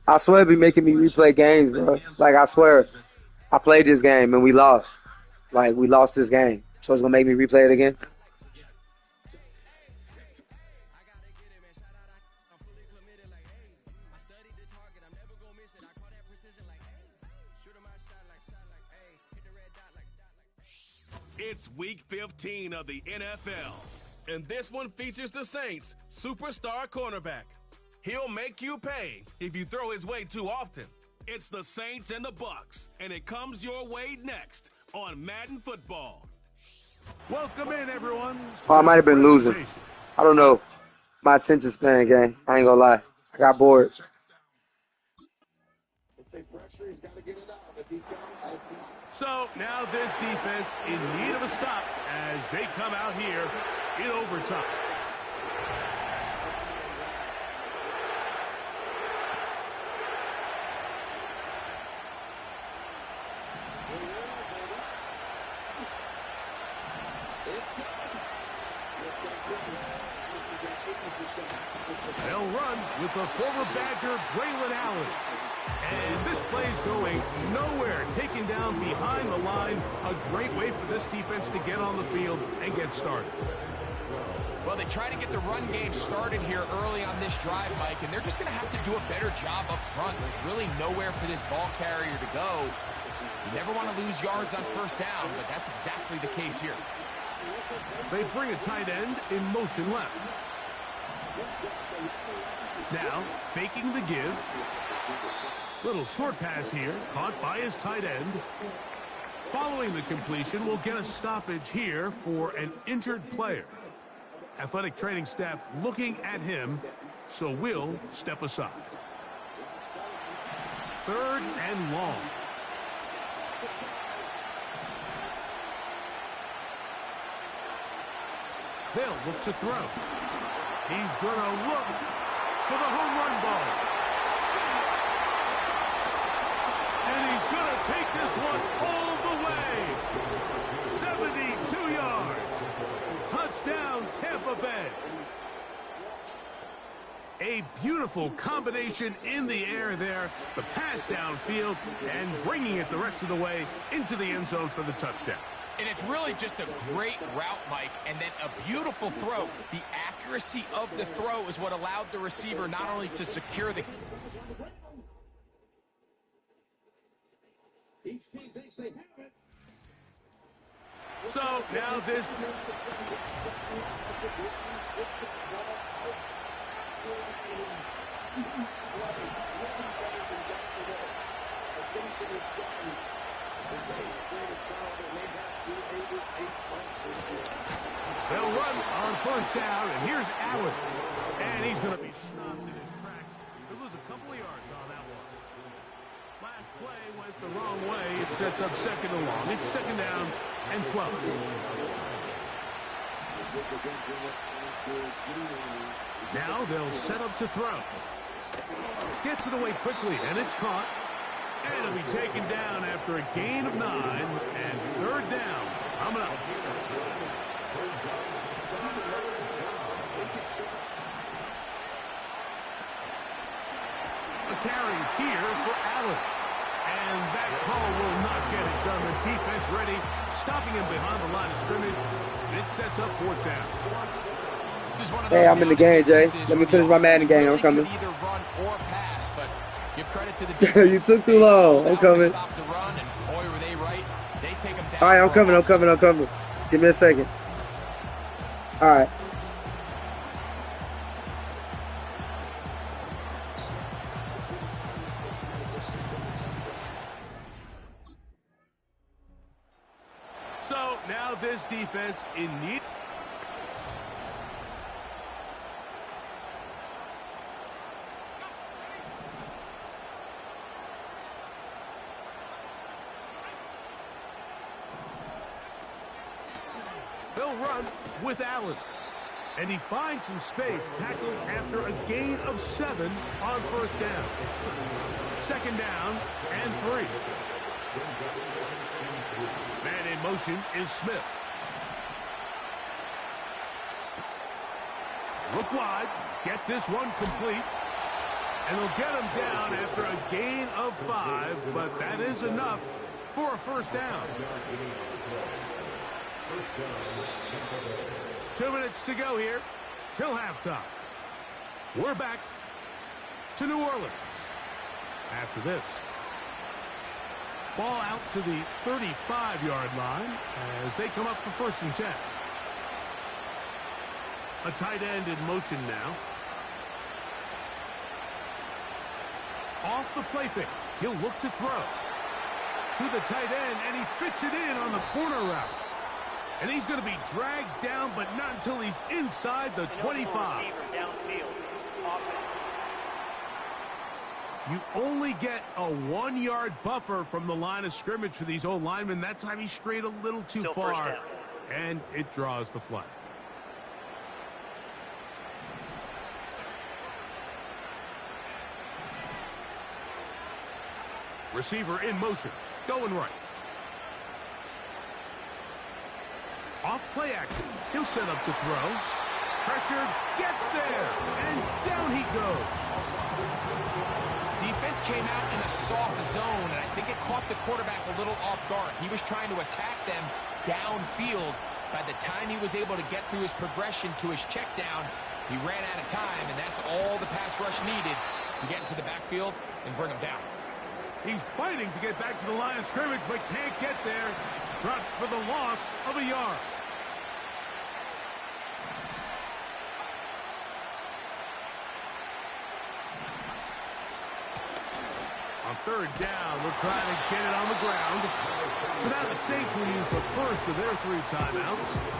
I swear, it be making me replay games, bro. Like I swear, I played this game and we lost. Like we lost this game, so it's gonna make me replay it again. It's week 15 of the NFL, and this one features the Saints' superstar cornerback. He'll make you pay if you throw his way too often. It's the Saints and the Bucks, and it comes your way next on Madden Football. Welcome in, everyone. Oh, I might have been losing. I don't know. My attention span game. I ain't gonna lie. I got bored. So now this defense in need of a stop as they come out here in overtime. They'll run with the former Badger, Braylon Allen. And this play's going nowhere, taken down behind the line. A great way for this defense to get on the field and get started. Well, they try to get the run game started here early on this drive, Mike, and they're just going to have to do a better job up front. There's really nowhere for this ball carrier to go. You never want to lose yards on first down, but that's exactly the case here. They bring a tight end in motion left. Now, faking the give. Little short pass here, caught by his tight end. Following the completion, we'll get a stoppage here for an injured player. Athletic training staff looking at him, so we'll step aside. 3rd and long. They'll look to throw. He's going to look for the home run ball. And he's going to take this one all the way. 72 yards. Touchdown, Tampa Bay. A beautiful combination in the air there. The pass downfield and bringing it the rest of the way into the end zone for the touchdown. And it's really just a great route, Mike, and then a beautiful throw. The accuracy of the throw is what allowed the receiver not only to secure the... So now this... They'll run on first down, and here's Allen. And he's going to be stopped in his tracks. He'll lose a couple of yards on that one. Last play went the wrong way. It sets up 2nd and long. It's 2nd down and 12. Now they'll set up to throw. Gets it away quickly, and it's caught. And it'll be taken down after a gain of 9, and 3rd down coming up. A carry here for Allen. And that call will not get it done. The defense ready, stopping him behind the line of scrimmage. And it sets up 4th down. Hey, I'm in the game, Jay. Let me finish my Madden game. I'm coming. Either run or pass, but give credit to the defense. You took too long. I'm coming. Stop the run, and boy, were they right. They take them down. All right, I'm coming. Give me a second. All right. So now this defense in need. They'll run with Allen. And he finds some space, tackled after a gain of 7 on first down. 2nd down and 3. Man in motion is Smith. Look wide, get this one complete. And they'll get him down after a gain of 5, but that is enough for a first down. 2 minutes to go here till halftime. We're back to New Orleans after this. Ball out to the 35-yard line as they come up for 1st and 10. A tight end in motion now. Off the play fake. He'll look to throw. To the tight end, and he fits it in on the corner route. And he's going to be dragged down, but not until he's inside the 25. You only get a 1-yard buffer from the line of scrimmage for these old linemen. That time he strayed a little too far, and it draws the flag. Receiver in motion, going right. Off play action. He'll set up to throw. Pressure gets there, and down he goes. Defense came out in a soft zone, and I think it caught the quarterback a little off guard. He was trying to attack them downfield. By the time he was able to get through his progression to his check down, he ran out of time, and that's all the pass rush needed to get into the backfield and bring him down. He's fighting to get back to the line of scrimmage, but can't get there. Dropped for the loss of a yard. On 3rd down, we'll try to get it on the ground. So now the Saints will use the first of their 3 timeouts.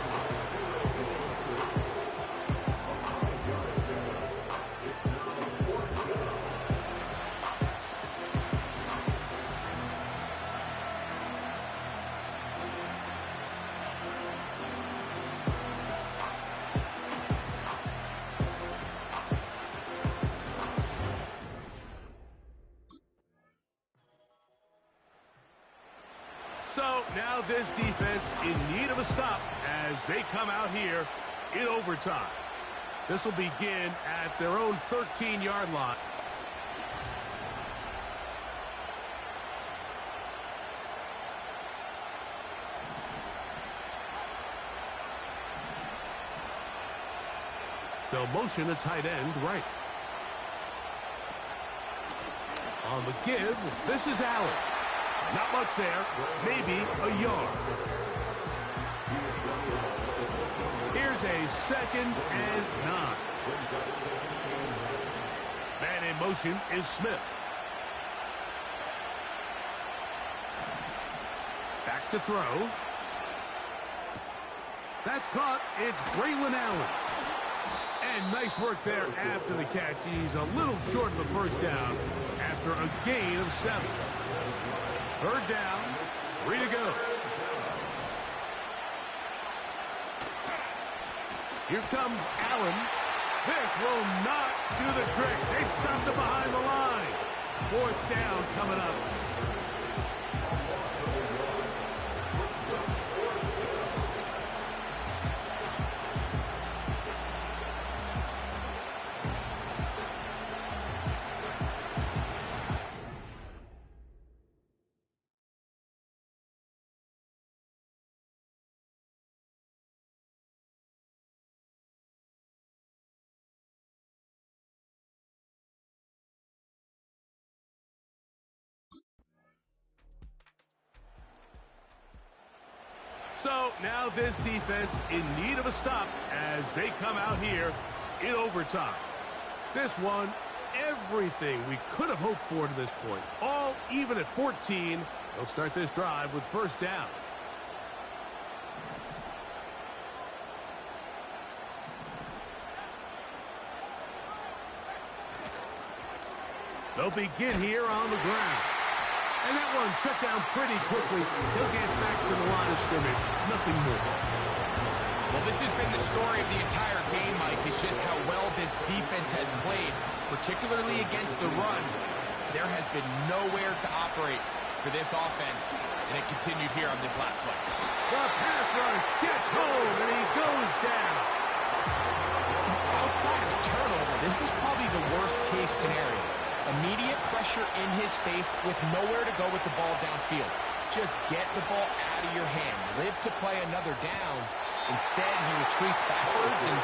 So now this defense in need of a stop as they come out here in overtime. This will begin at their own 13-yard line. They'll motion a tight end right. On the give, this is Allen. Not much there, maybe a yard. Here's a 2nd and 9. Man in motion is Smith. Back to throw. That's caught. It's Braylon Allen. And nice work there after the catch. He's a little short of the first down after a gain of 7. 3rd down, 3 to go. Here comes Allen. This will not do the trick. They've stopped it behind the line. 4th down coming up. So now this defense in need of a stop as they come out here in overtime. This one, everything we could have hoped for to this point. All even at 14. They'll start this drive with 1st down. They'll begin here on the ground. And that one shut down pretty quickly. He'll get back to the line of scrimmage. Nothing more. Well, this has been the story of the entire game, Mike, is just how well this defense has played, particularly against the run. There has been nowhere to operate for this offense, and it continued here on this last play. The pass rush gets home, and he goes down. Outside of a turnover, this was probably the worst-case scenario. Immediate pressure in his face with nowhere to go with the ball downfield. Just get the ball out of your hand. Live to play another down. Instead, he retreats backwards and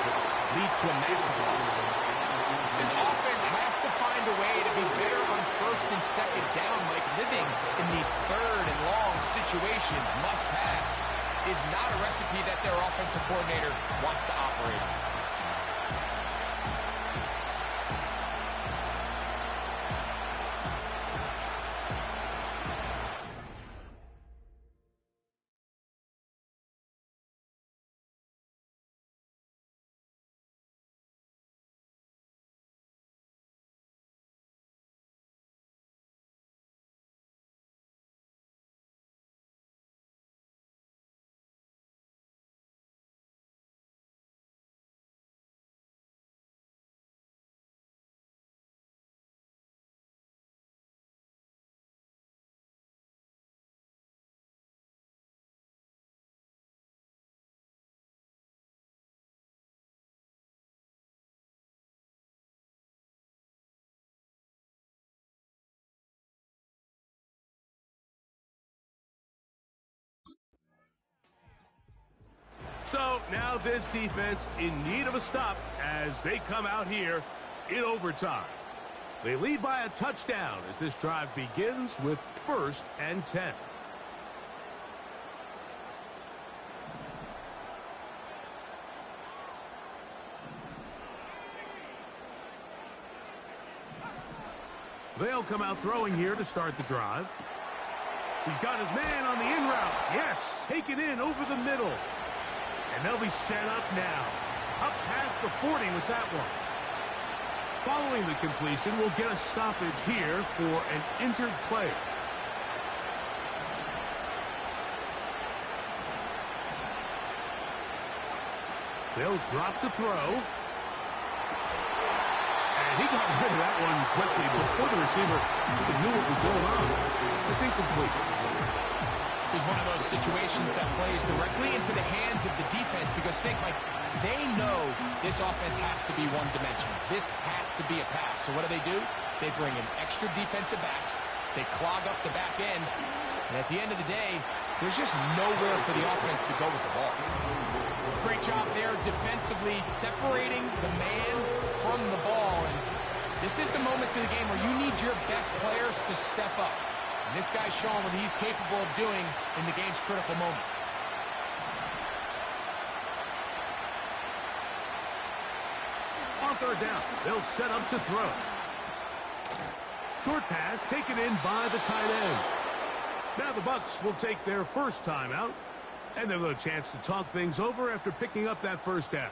leads to a massive loss. This offense has to find a way to be better on first and second down, like living in these third and long situations. Must pass is not a recipe that their offensive coordinator wants to operate on. So now this defense in need of a stop as they come out here in overtime. They lead by a touchdown as this drive begins with 1st and 10. They'll come out throwing here to start the drive. He's got his man on the in route. Yes, taken in over the middle. And they'll be set up now. Up past the 40 with that one. Following the completion, we'll get a stoppage here for an injured player. They'll drop to throw. And he got rid of that one quickly before the receiver even knew what was going on. It's incomplete. This is one of those situations that plays directly into the hands of the defense because think, Mike, they know this offense has to be one-dimensional. This has to be a pass. So what do? They bring in extra defensive backs. They clog up the back end. And at the end of the day, there's just nowhere for the offense to go with the ball. Great job there defensively separating the man from the ball. And this is the moments in the game where you need your best players to step up. And this guy's showing what he's capable of doing in the game's critical moment. On 3rd down, they'll set up to throw. Short pass taken in by the tight end. Now the Bucs will take their first timeout, and they'll have a chance to talk things over after picking up that first down.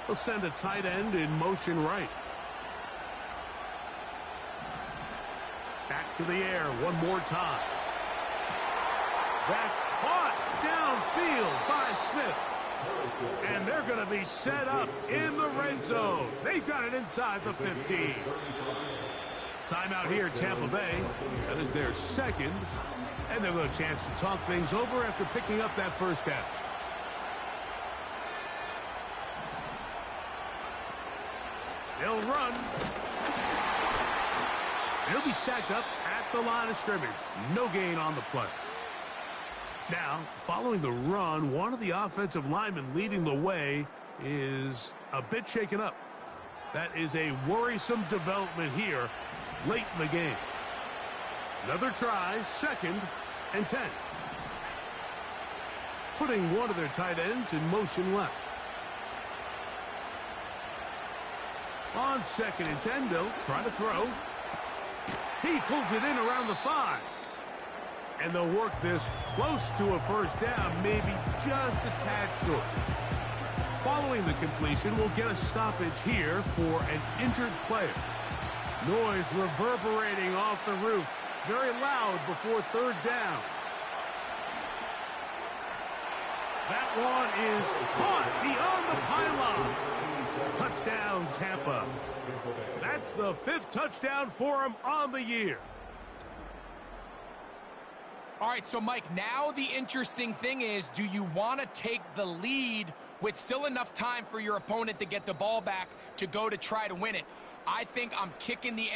They'll send a tight end in motion right. Back to the air one more time. That's caught downfield by Smith. And they're going to be set up in the red zone. They've got it inside the 15. Timeout here, Tampa Bay. That is their second. And they'll have a chance to talk things over after picking up that first down. They'll run. He'll be stacked up at the line of scrimmage. No gain on the play. Now, following the run, one of the offensive linemen leading the way is a bit shaken up. That is a worrisome development here late in the game. Another try, 2nd and 10. Putting one of their tight ends in motion left. On 2nd and 10, they'll try to throw. He pulls it in around the 5. And they'll work this close to a first down, maybe just a tad short. Following the completion, we'll get a stoppage here for an injured player. Noise reverberating off the roof. Very loud before 3rd down. That one is caught beyond the pylon. Touchdown, Tampa. That's the 5th touchdown for him on the year. All right, so Mike, now the interesting thing is, do you want to take the lead with still enough time for your opponent to get the ball back to go to try to win it. I think I'm kicking the...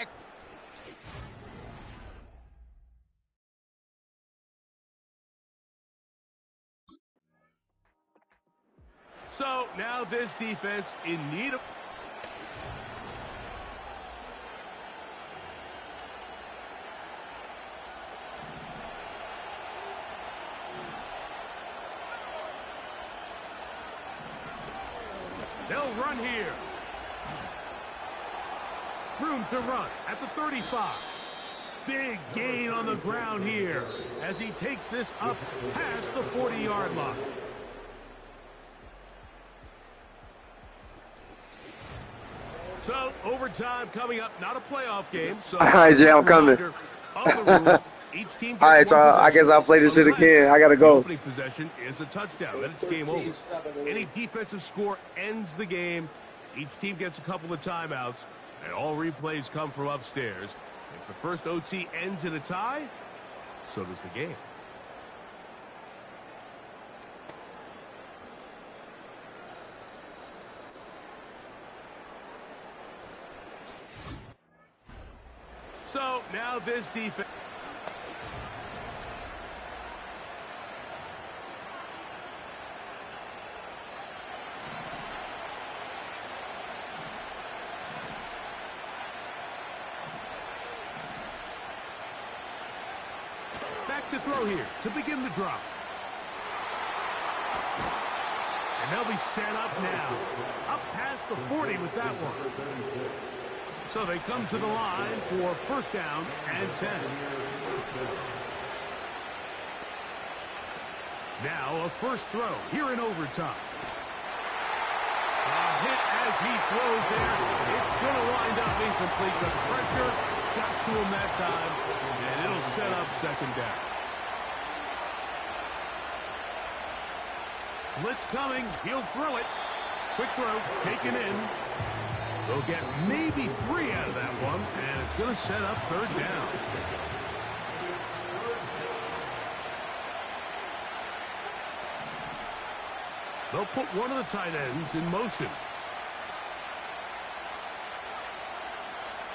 So now this defense in need of... They'll run here. Room to run at the 35. Big gain on the ground here as he takes this up past the 40-yard line. So, overtime coming up, not a playoff game. So, All right, Jay, I'm coming. Each team All right, y'all. I guess I'll play this shit again. I gotta go. Opening possession is a touchdown. Then it's game over. Any defensive score ends the game. Each team gets a couple of timeouts, and all replays come from upstairs. If the first OT ends in a tie, so does the game. So now this defense. Back to throw here to begin the drop. And they'll be set up now. Up past the 40 with that one. So they come to the line for first down and 10. Now a first throw here in overtime. A hit as he throws there. It's going to wind up incomplete. The pressure got to him that time, and it'll set up second down. Blitz coming. He'll throw it. Quick throw taken in. They'll get maybe 3 out of that one, and it's going to set up third down. They'll put one of the tight ends in motion.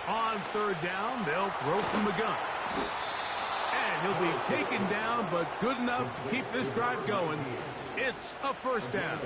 On third down, they'll throw from the gun. And he'll be taken down, but good enough to keep this drive going. It's a first down.